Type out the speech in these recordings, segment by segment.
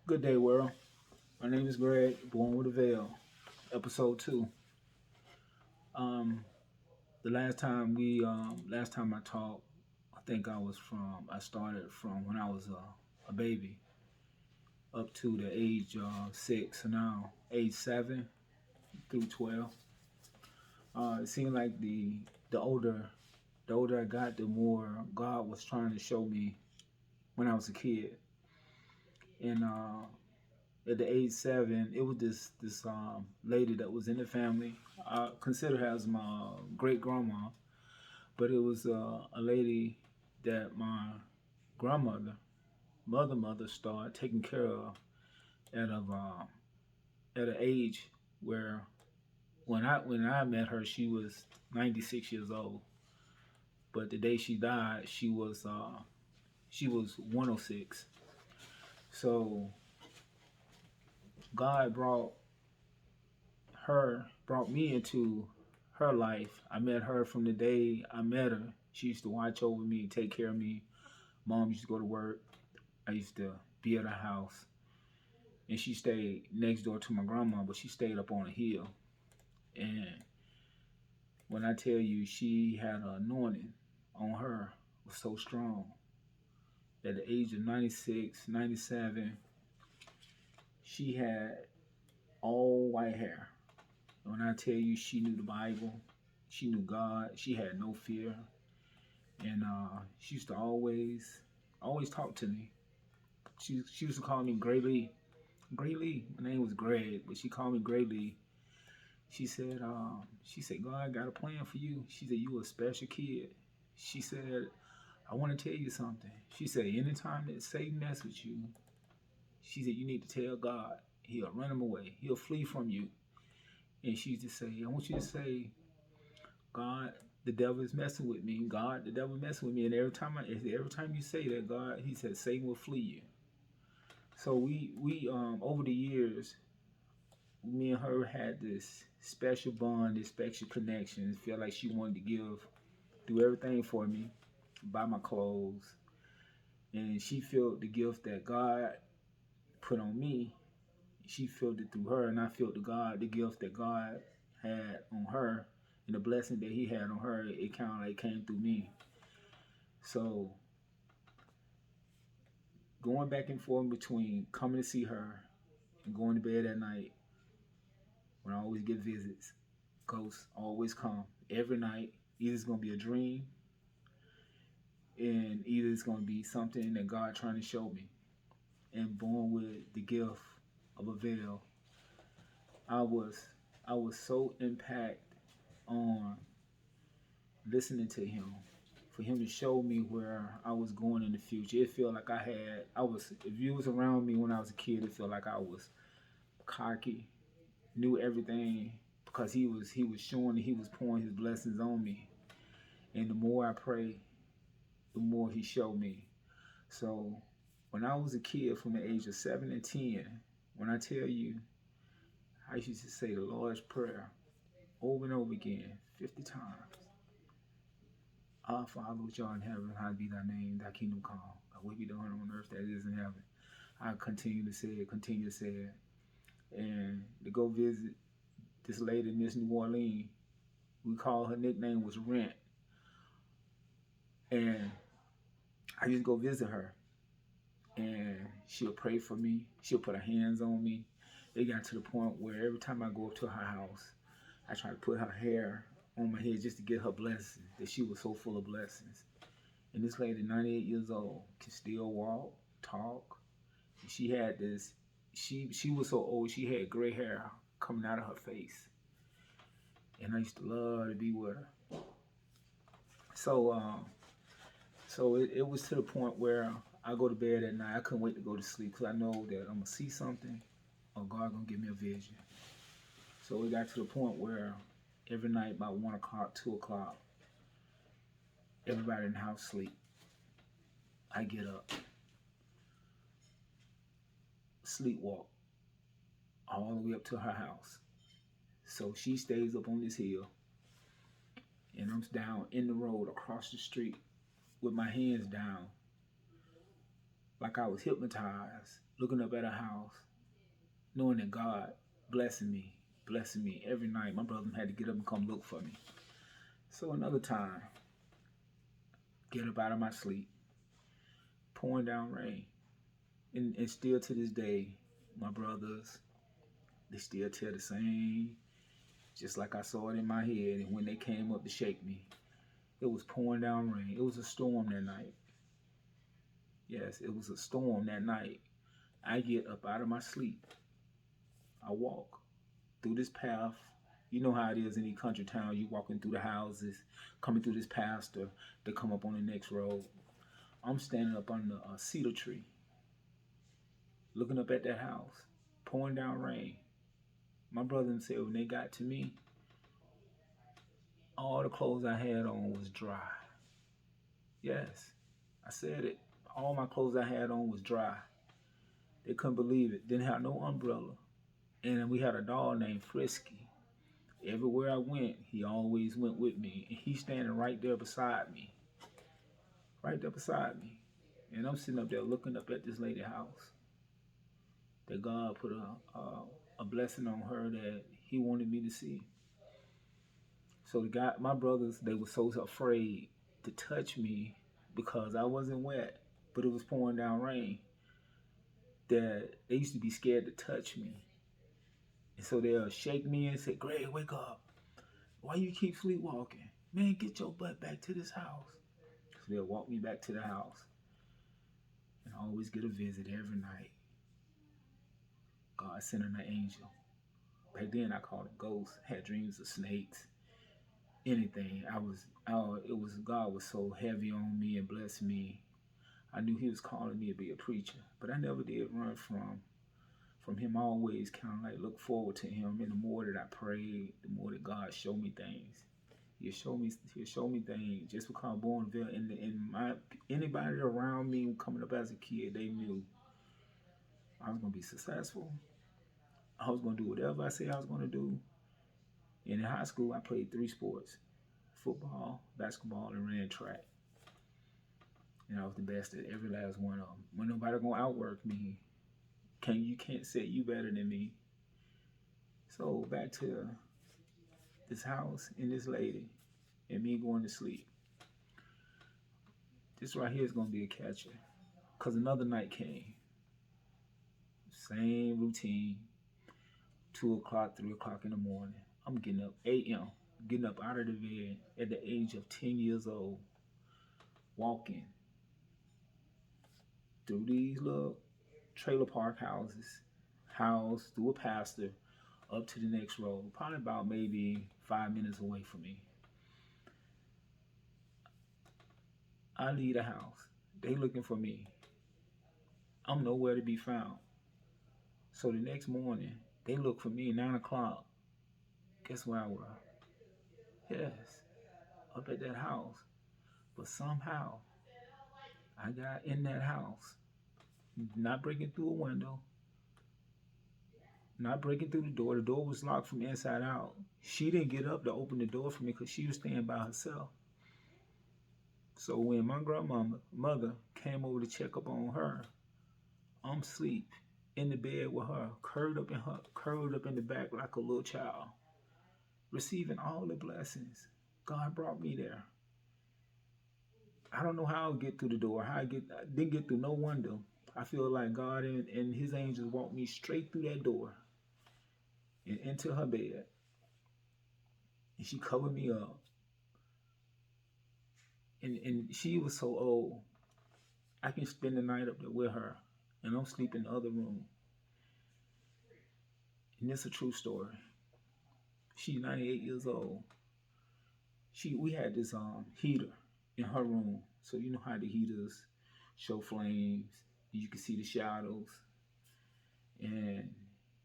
Good day, world. My name is Greg, born with a veil. Episode 2. Um, the last time I talked, I think I started from when I was a baby up to the age of 6. So now, age 7 through 12. It seemed like the older I got, the more God was trying to show me when I was a kid. And at the age 7, it was this lady that was in the family. I consider her as my great grandma, but it was a lady that my grandmother, mother started taking care of at a at an age where when I met her, she was 96 years old. But the day she died, she was 106. So God brought me into her life. I met her from the day I met her. She used to watch over me, take care of me. Mom used to go to work. I used to be at her house. And she stayed next door to my grandma, but she stayed up on a hill. And when I tell you she had an anointing on her was so strong. At the age of 96, 97, she had all white hair. When I tell you she knew the Bible, she knew God, she had no fear. And she used to always talk to me. She used to call me Gray Lee. Gray Lee. My name was Greg, but she called me Gray Lee. She said, God got a plan for you. She said, you a special kid. She said, I want to tell you something. She said, anytime that Satan mess with you, she said, you need to tell God. He'll run him away. He'll flee from you. And she used to say, I want you to say, God, the devil is messing with me. God, the devil is messing with me. And every time you say that, God, he said, Satan will flee you. So we over the years, me and her had this special bond, this special connection. It felt like she wanted to do everything for me, buy my clothes, and she felt the gift that God put on me. She felt it through her, and I felt the gift that God had on her, and the blessing that He had on her. It kind of like came through me. So going back and forth between coming to see her and going to bed at night, when I always get visits, ghosts always come every night. Either it's gonna be a dream, and either it's gonna be something that God trying to show me. And born with the gift of a veil, I was I was so impacted on listening to Him, for Him to show me where I was going in the future. It felt like I was. If you was around me when I was a kid, it felt like I was cocky, knew everything, because he was showing that He was pouring His blessings on me. And the more I pray, the more He showed me. So when I was a kid from the age of 7 and 10, when I tell you, I used to say the Lord's Prayer over and over again, 50 times. Our Father which art in heaven, hallowed be thy name, thy kingdom come, thy will be done on earth as it is in heaven. I continue to say it. And to go visit this lady, Miss New Orleans, we call her nickname was Rent. And I used to go visit her. And she'll pray for me. She'll put her hands on me. It got to the point where every time I go up to her house, I try to put her hair on my head just to get her blessings, that she was so full of blessings. And this lady, 98 years old, can still walk, talk. And she had this, she was so old, she had gray hair coming out of her face. And I used to love to be with her. So, it was to the point where I go to bed at night. I couldn't wait to go to sleep because I know that I'm going to see something or God going to give me a vision. So it got to the point where every night about 1 o'clock, 2 o'clock, everybody in the house sleep. I get up, sleepwalk all the way up to her house. So she stays up on this hill, and I'm down in the road across the street with my hands down, like I was hypnotized, looking up at a house, knowing that God blessing me every night. My brother had to get up and come look for me. So another time, get up out of my sleep, pouring down rain. And still to this day, my brothers, they still tell the same, just like I saw it in my head. And when they came up to shake me, it was pouring down rain. It was a storm that night. Yes, it was a storm that night. I get up out of my sleep. I walk through this path. You know how it is in these country towns. You walking through the houses, coming through this pasture to come up on the next road. I'm standing up under a cedar tree, looking up at that house, pouring down rain. My brother said when they got to me, all the clothes I had on was dry. Yes, I said it. All my clothes I had on was dry. They couldn't believe it. Didn't have no umbrella. And we had a dog named Frisky. Everywhere I went, he always went with me. And he's standing right there beside me. Right there beside me. And I'm sitting up there looking up at this lady's house. That God put a blessing on her that he wanted me to see. So my brothers, they were so afraid to touch me because I wasn't wet, but it was pouring down rain, that they used to be scared to touch me. And so they'll shake me and say, Greg, wake up. Why you keep sleepwalking? Man, get your butt back to this house. So they'll walk me back to the house. And I always get a visit every night. God sent an angel. Back then I called it ghosts. Had dreams of snakes. Anything. God was so heavy on me and blessed me. I knew he was calling me to be a preacher. But I never did run from him. I always kind of like look forward to him. And the more that I prayed, the more that God showed me things. He'll show me things. Just because I'm born in anybody around me coming up as a kid, they knew I was gonna be successful. I was gonna do whatever I said I was gonna do. And in high school, I played 3 sports: football, basketball, and ran track. And I was the best at every last one of them. When nobody gonna outwork me, you can't say you better than me. So back to this house and this lady and me going to sleep. This right here is gonna be a catcher. Cause another night came. Same routine. 2 o'clock, 3 o'clock in the morning. I'm getting up 8 a.m. Getting up out of the bed at the age of 10 years old. Walking through these little trailer park house through a pasture, up to the next road. Probably about maybe 5 minutes away from me. I leave the house. They looking for me. I'm nowhere to be found. So the next morning, they look for me 9 o'clock. Guess where I was? Yes, up at that house. But somehow, I got in that house, not breaking through a window, not breaking through the door. The door was locked from the inside out. She didn't get up to open the door for me because she was staying by herself. So when my mother came over to check up on her, I'm asleep in the bed with her, curled up in the back like a little child, receiving all the blessings. God brought me there. I don't know how I get through the door. I didn't get through no window. I feel like God and his angels walked me straight through that door and into her bed. And she covered me up. And she was so old. I can spend the night up there with her. And I'm sleeping in the other room. And it's a true story. She's 98 years old. We had this heater in her room. So you know how the heaters show flames. You can see the shadows. And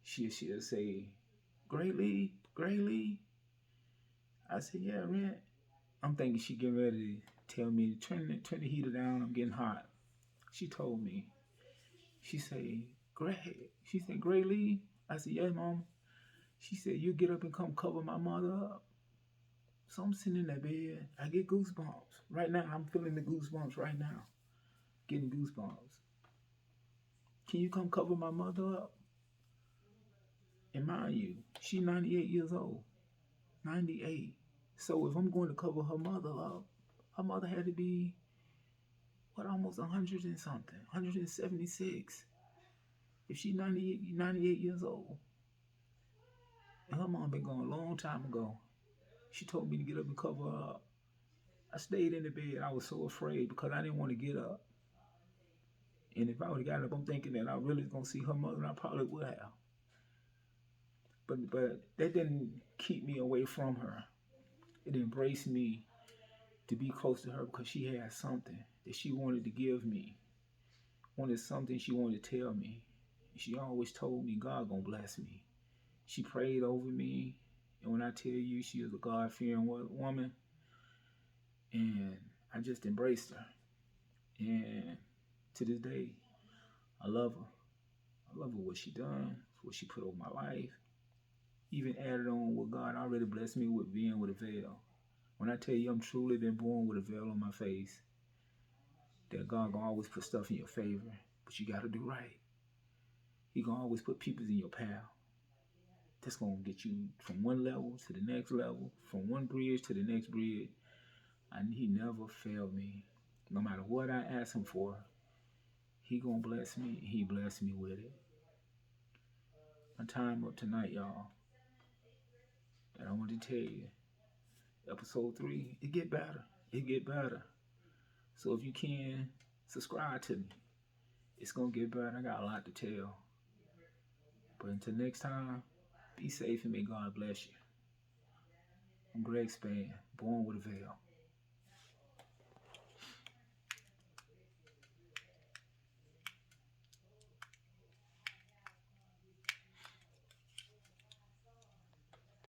she'll say, Gray Lee. I said, yeah, Rent. I'm thinking she getting ready to tell me to turn the heater down. I'm getting hot. She told me. She said, Gray Lee. I said, yeah, Mom. She said, you get up and come cover my mother up. So I'm sitting in that bed. I get goosebumps. Right now, I'm feeling the goosebumps right now. Getting goosebumps. Can you come cover my mother up? And mind you, she's 98 years old. 98. So if I'm going to cover her mother up, her mother had to be, what, almost 100 and something, 176. If she's 98 years old, and her mom been gone a long time ago, she told me to get up and cover her up. I stayed in the bed. I was so afraid because I didn't want to get up. And if I would have got up, I'm thinking that I really was going to see her mother, and I probably would have. But that didn't keep me away from her. It embraced me to be close to her because she had something that she wanted to give me. Wanted something she wanted to tell me. She always told me God gonna bless me. She prayed over me. And when I tell you she is a God-fearing woman, and I just embraced her. And to this day, I love her. I love her, what she done, what she put over my life. Even added on what God already blessed me with, being with a veil. When I tell you I'm truly been born with a veil on my face, that God gonna always put stuff in your favor, but you gotta do right. He gonna always put people in your path that's gonna get you from one level to the next level, from one bridge to the next bridge. And he never failed me. No matter what I ask him for, he gonna bless me, and he blessed me with it. My time up tonight, y'all. And I want to tell you, episode 3, it get better. It get better. So if you can, subscribe to me. It's gonna get better. I got a lot to tell. But until next time, be safe and may God bless you. I'm Greg Spann, born with a veil.